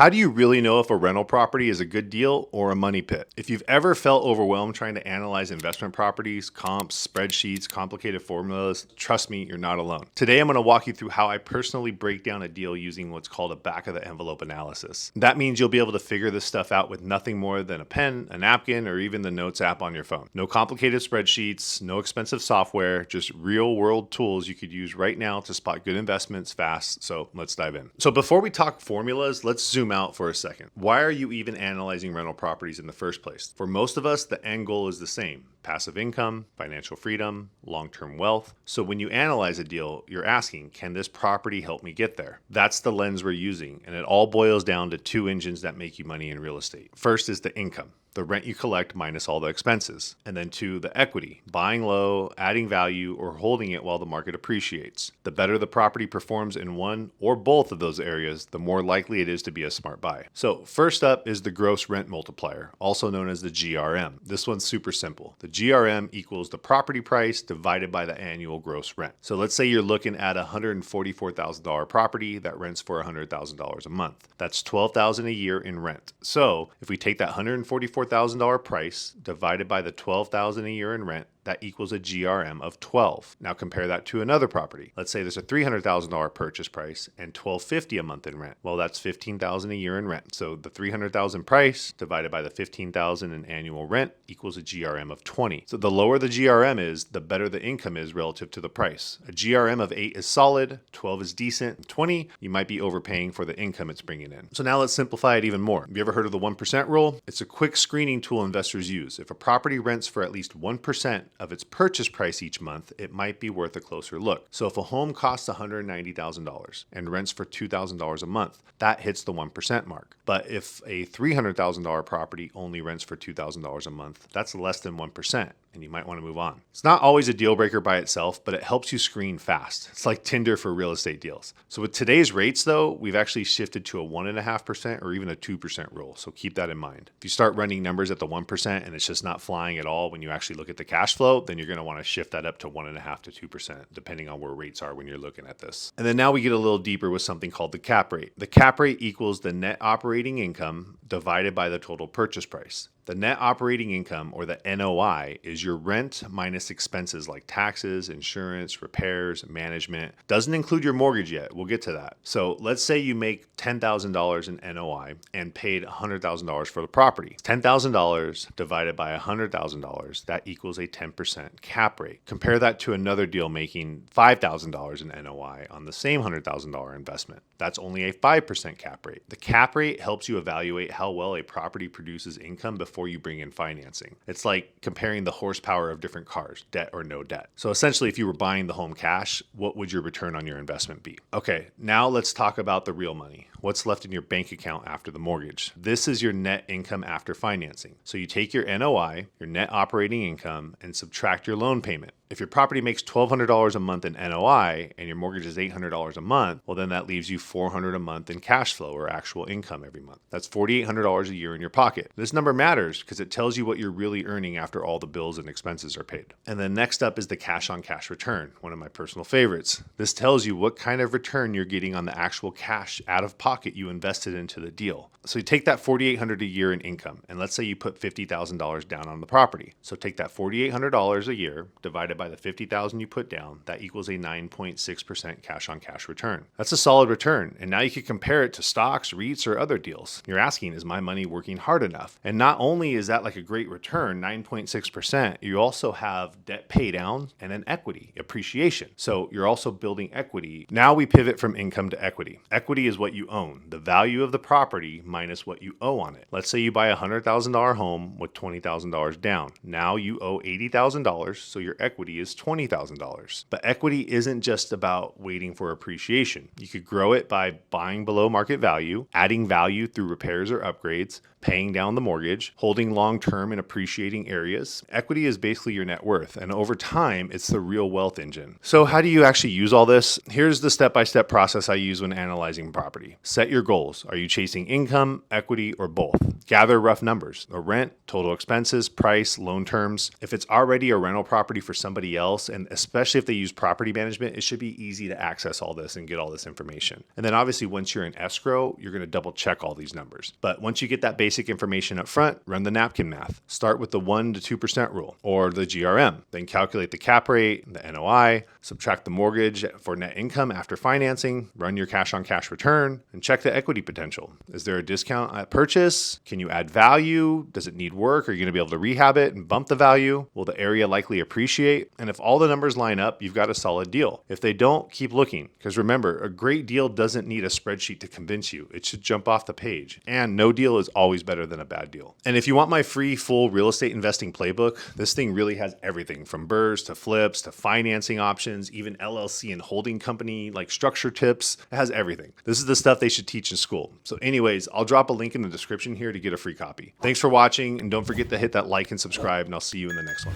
How do you really know if a rental property is a good deal or a money pit? If you've ever felt overwhelmed trying to analyze investment properties, comps, spreadsheets, complicated formulas, trust me, you're not alone. Today, I'm going to walk you through how I personally break down a deal using what's called a back of the envelope analysis. That means you'll be able to figure this stuff out with nothing more than a pen, a napkin, or even the Notes app on your phone. No complicated spreadsheets, no expensive software, just real world tools you could use right now to spot good investments fast. So let's dive in. So before we talk formulas, let's zoom out for a second. Why are you even analyzing rental properties in the first place? For most of us, the end goal is the same: passive income, financial freedom, long-term wealth. So when you analyze a deal, you're asking, can this property help me get there? That's the lens we're using, and it all boils down to two engines that make you money in real estate. First is the income, the rent you collect minus all the expenses. And then two, the equity, buying low, adding value, or holding it while the market appreciates. The better the property performs in one or both of those areas, the more likely it is to be a smart buy. So first up is the gross rent multiplier, also known as the GRM. This one's super simple. The GRM equals the property price divided by the annual gross rent. So let's say you're looking at a $144,000 property that rents for $100,000 a month. That's $12,000 a year in rent. So if we take that $144,000 price divided by the $12,000 a year in rent, that equals a GRM of 12. Now compare that to another property. Let's say there's a $300,000 purchase price and $1,250 a month in rent. Well, that's $15,000 a year in rent. So the $300,000 price divided by the $15,000 in annual rent equals a GRM of 20. So the lower the GRM is, the better the income is relative to the price. A GRM of 8 is solid, 12 is decent, 20, you might be overpaying for the income it's bringing in. So now let's simplify it even more. Have you ever heard of the 1% rule? It's a quick screening tool investors use. If a property rents for at least 1% of its purchase price each month, it might be worth a closer look. So if a home costs $190,000 and rents for $2,000 a month, that hits the 1% mark. But if a $300,000 property only rents for $2,000 a month, that's less than 1%. And you might want to move on. It's not always a deal breaker by itself, but it helps you screen fast. It's like Tinder for real estate deals. So with today's rates though, we've actually shifted to a 1.5% or even a 2% rule. So keep that in mind. If you start running numbers at the 1% and it's just not flying at all when you actually look at the cash flow, then you're going to want to shift that up to 1.5 to 2%, depending on where rates are when you're looking at this. And then now we get a little deeper with something called the cap rate. The cap rate equals the net operating income divided by the total purchase price. The net operating income, or the NOI, is your rent minus expenses like taxes, insurance, repairs, management. Doesn't include your mortgage yet. We'll get to that. So let's say you make $10,000 in NOI and paid $100,000 for the property. $10,000 divided by $100,000, that equals a 10% cap rate. Compare that to another deal making $5,000 in NOI on the same $100,000 investment. That's only a 5% cap rate. The cap rate helps you evaluate how well a property produces income before you bring in financing. It's like comparing the horsepower of different cars, debt or no debt. So essentially, if you were buying the home cash, what would your return on your investment be? Okay, now let's talk about the real money. What's left in your bank account after the mortgage? This is your net income after financing. So you take your NOI, your net operating income, and subtract your loan payment. If your property makes $1,200 a month in NOI and your mortgage is $800 a month, well, then that leaves you $400 a month in cash flow or actual income every month. That's $4,800 a year in your pocket. This number matters because it tells you what you're really earning after all the bills and expenses are paid. And then next up is the cash on cash return, one of my personal favorites. This tells you what kind of return you're getting on the actual cash out of pocket you invested into the deal. So you take that $4,800 a year in income, and let's say you put $50,000 down on the property. So take that $4,800 a year divided by the $50,000 you put down, that equals a 9.6% cash on cash return. That's a solid return. And now you can compare it to stocks, REITs, or other deals. You're asking, is my money working hard enough? And not only is that like a great return, 9.6%, you also have debt pay down and an equity appreciation. So you're also building equity. Now we pivot from income to equity. Equity is what you own, the value of the property minus what you owe on it. Let's say you buy a $100,000 home with $20,000 down. Now you owe $80,000, so your equity is $20,000. But equity isn't just about waiting for appreciation. You could grow it by buying below market value, adding value through repairs or upgrades, paying down the mortgage, holding long-term and appreciating areas. Equity is basically your net worth, and over time, it's the real wealth engine. So how do you actually use all this? Here's the step-by-step process I use when analyzing property. Set your goals. Are you chasing income, equity, or both? Gather rough numbers: the rent, total expenses, price, loan terms. If it's already a rental property for somebody else, and especially if they use property management, it should be easy to access all this and get all this information. And then obviously once you're in escrow, you're going to double check all these numbers. But once you get that basic information up front, run the napkin math. Start with the 1 to 2% rule or the GRM. Then calculate the cap rate, the NOI, subtract the mortgage for net income after financing, run your cash on cash return, and check the equity potential. Is there a discount at purchase? Can you add value? Does it need work? Are you going to be able to rehab it and bump the value? Will the area likely appreciate? And if all the numbers line up, you've got a solid deal. If they don't, keep looking. Because remember, a great deal doesn't need a spreadsheet to convince you. It should jump off the page. And no deal is always better than a bad deal. And if you want my free full real estate investing playbook, this thing really has everything from BRRRRs to flips to financing options, even LLC and holding company like structure tips. It has everything. This is the stuff they should teach in school. So anyways, I'll drop a link in the description here to get a free copy. Thanks for watching, and don't forget to hit that like and subscribe, and I'll see you in the next one.